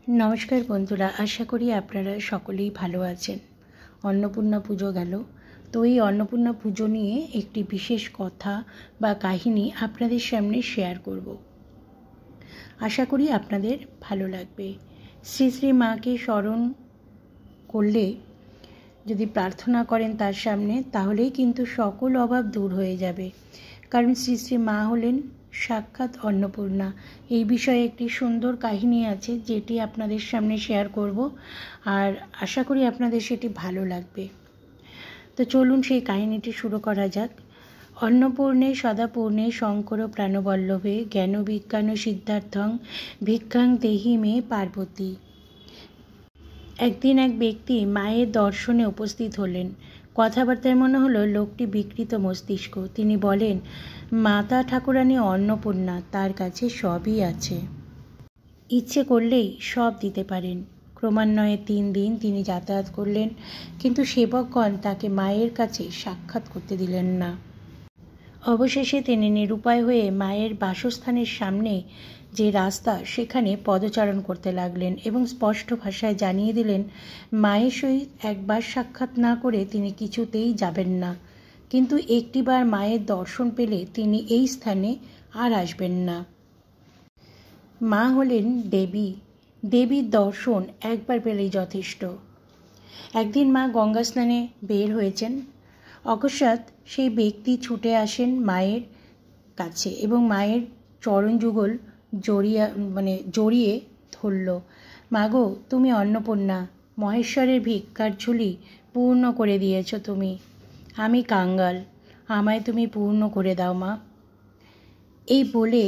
नमस्कार बंधुरा, आशा करी आपनारा सकलेई भालो आछेन। अन्नपूर्णा पुजो गेल, तो ये अन्नपूर्णा पुजो निये एकटी विशेष कथा बा काहिनी आपनादेर सामने शेयर करब। आशा करी आपनादेर भालो लागबे। श्री श्री माँ के स्मरण करले यदि प्रार्थना करें तार सामने ताहलेई किन्तु सकल अभाव दूर हये जाबे। कारण श्री श्री माँ हलेन साक्षात अन्नपूर्णा। এই বিষয়ে একটি সুন্দর কাহিনী আছে যেটি আপনাদের সামনে শেয়ার করব, আর আশা করি আপনাদের সেটি ভালো লাগবে। তো চলুন সেই কাহিনীটি শুরু করা যাক। অন্নপূর্ণে সদাপূর্ণে শঙ্কর প্রাণবল্লভে জ্ঞান বিজ্ঞান সিদ্ধার্থং ভিক্ষাং দেহি মে পার্বতী। একদিন এক ব্যক্তি মায়ের দর্শনে উপস্থিত হলেন। কথাবার্তায় মনে হলো লোকটি বিকৃত মস্তিষ্ক। তিনি বলেন, মাতা ঠাকুরানী অন্নপূর্ণা, তার কাছে সবই আছে, ইচ্ছে করলেই সব দিতে পারেন। ক্রমান্বয়ে 3 দিন তিনি যাতায়াত করলেন, কিন্তু সেবকগণ তাকে মায়ের কাছে সাক্ষাৎ করতে দিলেন না। অবশেষে তিনি নিরুপায় হয়ে মায়ের বাসস্থানের সামনে যে রাস্তা সেখানে পদচারণ করতে লাগলেন এবং স্পষ্ট ভাষায় জানিয়ে দিলেন মায়ের সহিত একবার সাক্ষাৎ না করে তিনি কিছুতেই যাবেন না, কিন্তু একটিবার মায়ের দর্শন পেলে তিনি এই স্থানে আর আসবেন না। মা হলেন দেবী, দেবীর দর্শন একবার পেলেই যথেষ্ট। একদিন মা গঙ্গা স্নানে বের হয়েছেন। অকস্মাৎ সেই ব্যক্তি ছুটে আসেন মায়ের কাছে এবং মায়ের চরণ যুগল জড়িয়ে ধরল। মাগো, তুমি অন্নপূর্ণা, মহেশ্বরের ভিক্ষার ঝুলি পূর্ণ করে দিয়েছ তুমি। আমি কাঙ্গাল, আমায় তুমি পূর্ণ করে দাও মা। এই বলে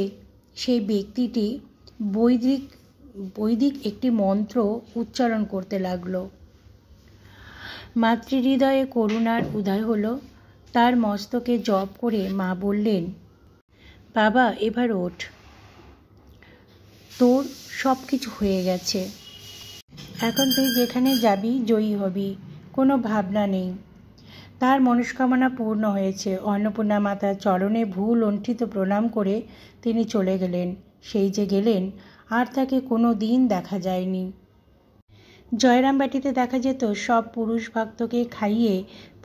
সেই ব্যক্তিটি বৈদিক একটি মন্ত্র উচ্চারণ করতে লাগলো। মাতৃহৃদয়ে করুণার উদয় হলো। তার মস্তকে জপ করে মা বললেন, বাবা এবার ওঠ, তোর সব কিছু হয়ে গেছে, এখন তুই যেখানে যাবি জয়ী হবি, কোনো ভাবনা নেই। তার মনস্কামনা পূর্ণ হয়েছে। অন্নপূর্ণা মাতার চরণে ভুল লণ্ঠিত প্রণাম করে তিনি চলে গেলেন। সেই যে গেলেন, আর তাকে কোনো দিন দেখা যায়নি। জয়রামবাটিতে দেখা যেত সব পুরুষ ভক্তকে খাইয়ে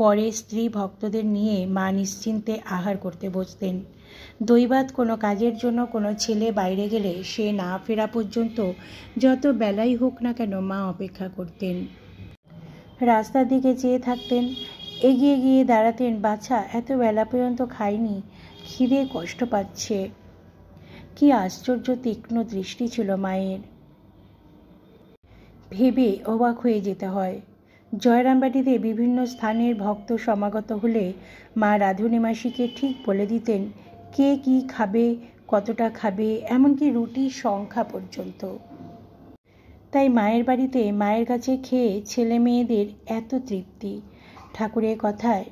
পরে স্ত্রী ভক্তদের নিয়ে মা নিশ্চিন্তে আহার করতে বসতেন। দৈবাৎ কোনো কাজের জন্য কোনো ছেলে বাইরে গেলে সে না ফেরা পর্যন্ত যত বেলাই হোক না কেন মা অপেক্ষা করতেন। রাস্তার দিকে চেয়ে থাকতেন, এগিয়ে গিয়ে দাঁড়াতেন, বাছা এত বেলা পর্যন্ত খাইনি, খিদে কষ্ট পাচ্ছে। কি আশ্চর্য তীক্ষ্ণ দৃষ্টি ছিল মায়ের, ভেবে অবাক হয়ে যেতে হয়। জয়রামবাটিতে বিভিন্ন স্থানের ভক্ত সমাগত হলে মা রাধুনী মাসিকে ঠিক বলে দিতেন কে কি খাবে, কতটা খাবে, এমনকি রুটির সংখ্যা পর্যন্ত। তাই মায়ের বাড়িতে মায়ের কাছে খেয়ে ছেলে মেয়েদের এত তৃপ্তি। ঠাকুরের কথায়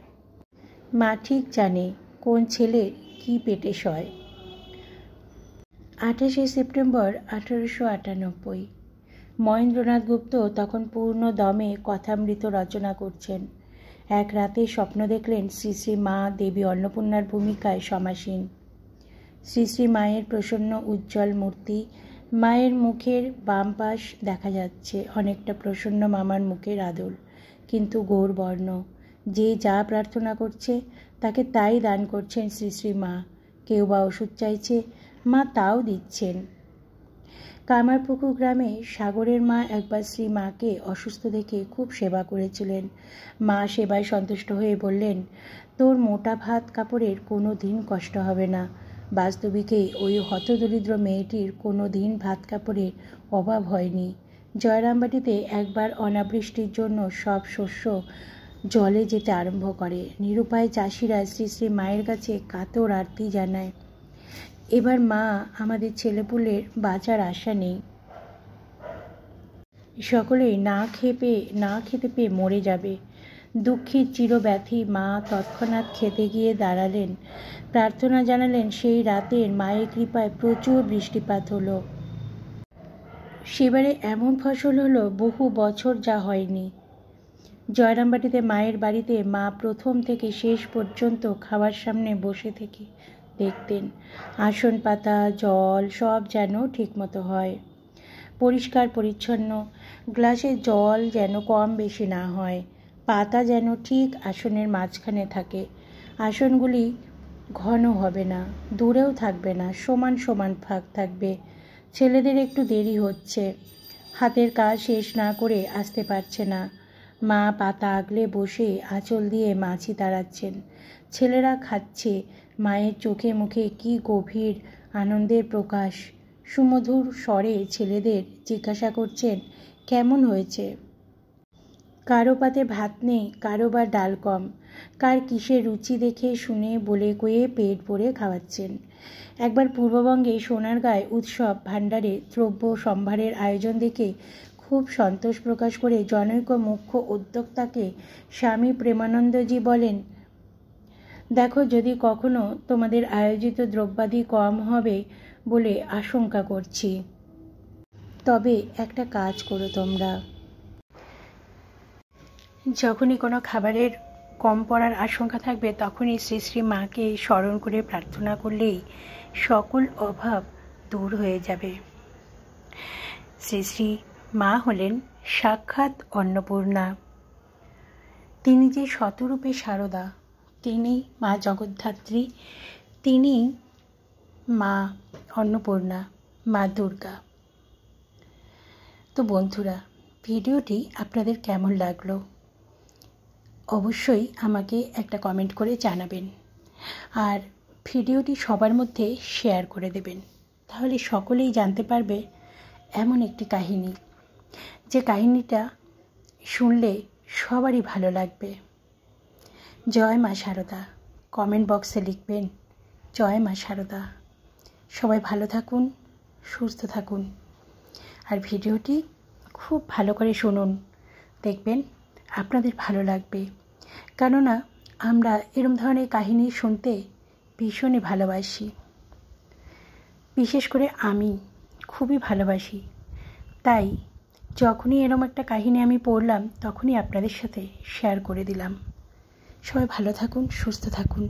মা ঠিক জানে কোন ছেলের কি পেটে সয়। 28শে সেপ্টেম্বর 1898। মহেন্দ্রনাথ গুপ্ত তখন পূর্ণ দমে কথামৃত রচনা করছেন। এক রাতে স্বপ্ন দেখলেন শ্রী শ্রী মা দেবী অন্নপূর্ণার ভূমিকায় সমাসীন। শ্রী শ্রী মায়ের প্রসন্ন উজ্জ্বল মূর্তি। মায়ের মুখের বাম পাশ দেখা যাচ্ছে অনেকটা প্রসন্ন মামার মুখের আদল, কিন্তু গৌরবর্ণ। যে যা প্রার্থনা করছে তাকে তাই দান করছেন শ্রী শ্রী মা। কেউ বা ওষুধ চাইছে, মা তাও দিচ্ছেন। কামারপুকুর গ্রামে সাগরের মা একবার শ্রী মাকে অসুস্থ দেখে খুব সেবা করেছিলেন। মা সেবায় সন্তুষ্ট হয়ে বললেন, তোর মোটা ভাত কাপড়ের কোনো দিন কষ্ট হবে না। বাস্তবিকেই ওই হতদরিদ্র মেয়েটির কোনো দিন ভাত কাপড়ের অভাব হয়নি। জয়রামবাটিতে একবার অনাবৃষ্টির জন্য সব শস্য জলে যেতে আরম্ভ করে। নিরুপায় চাষিরা শ্রী শ্রী মায়ের কাছে কাতর আরতি জানায়, এবার মা আমাদের ছেলেপুলের বাঁচার আশা নেই, সকলেই না খেতে পেয়ে মরে যাবে। দুঃখীর চিরব্যথী মা তৎক্ষণাৎ খেতে গিয়ে দাঁড়ালেন, প্রার্থনা জানালেন। সেই রাতের মায়ের কৃপায় প্রচুর বৃষ্টিপাত হলো। সেবারে এমন ফসল হলো বহু বছর যা হয়নি। জয়রামবাটিতে মায়ের বাড়িতে মা প্রথম থেকে শেষ পর্যন্ত খাওয়ার সামনে বসে থেকে দেখতেন আসন পাতা জল সব যেন ঠিকমতো হয়। পরিষ্কার পরিচ্ছন্ন, গ্লাসে জল যেন কম বেশি না হয়, পাতা যেন ঠিক আসনের মাঝখানে থাকে, আসনগুলি ঘন হবে না, দূরেও থাকবে না, সমান সমান ফাঁক থাকবে। ছেলেদের একটু দেরি হচ্ছে, হাতের কাজ শেষ না করে আসতে পারছে না। মা পাতা আগলে বসে আঁচল দিয়ে মাছি তাড়াচ্ছেন। ছেলেরা খাচ্ছে, মায়ের চোখে মুখে কি গভীর আনন্দের প্রকাশ। সুমধুর স্বরে ছেলেদের জিজ্ঞাসা করছেন, কেমন হয়েছে? কারো পাতে ভাত নেই, কারো বা ডাল কম, কার কিসের রুচি দেখে শুনে বলে কয়ে পেট ভরে খাওয়াচ্ছেন। একবার পূর্ববঙ্গে সোনারগাঁয় উৎসব ভাণ্ডারে দ্রব্য সম্ভারের আয়োজন দেখে খুব সন্তোষ প্রকাশ করে জনৈক মুখ্য উদ্যোক্তাকে স্বামী প্রেমানন্দজি বলেন, দেখো, যদি কখনো তোমাদের আয়োজিত দ্রব্যাদি কম হবে বলে আশঙ্কা করছি, তবে একটা কাজ করো তোমরা। যখনই কোনো খাবারের কম পড়ার আশঙ্কা থাকবে তখনই শ্রী শ্রী মাকে স্মরণ করে প্রার্থনা করলেই সকল অভাব দূর হয়ে যাবে। শ্রী শ্রী মা হলেন সাক্ষাৎ অন্নপূর্ণা। তিনি যে শতরূপে সারদা, তিনি মা জগদ্ধাত্রী, তিনি মা অন্নপূর্ণা, মা দুর্গা। তো বন্ধুরা, ভিডিওটি আপনাদের কেমন লাগলো অবশ্যই আমাকে একটা কমেন্ট করে জানাবেন, আর ভিডিওটি সবার মধ্যে শেয়ার করে দেবেন, তাহলে সকলেই জানতে পারবে এমন একটি কাহিনী, যে কাহিনীটা শুনলে সবারই ভালো লাগবে। জয় মা শারদা। কমেন্ট বক্সে লিখবেন জয় মা শারদা। সবাই ভালো থাকুন, সুস্থ থাকুন, আর ভিডিওটি খুব ভালো করে শুনুন, দেখবেন আপনাদের ভালো লাগবে। কেননা আমরা এরম ধরনের কাহিনী শুনতে ভীষণই ভালোবাসি, বিশেষ করে আমি খুবই ভালোবাসি। তাই যখনই এরম একটা কাহিনী আমি পড়লাম তখনই আপনাদের সাথে শেয়ার করে দিলাম। সবাই ভালো থাকুন, সুস্থ থাকুন।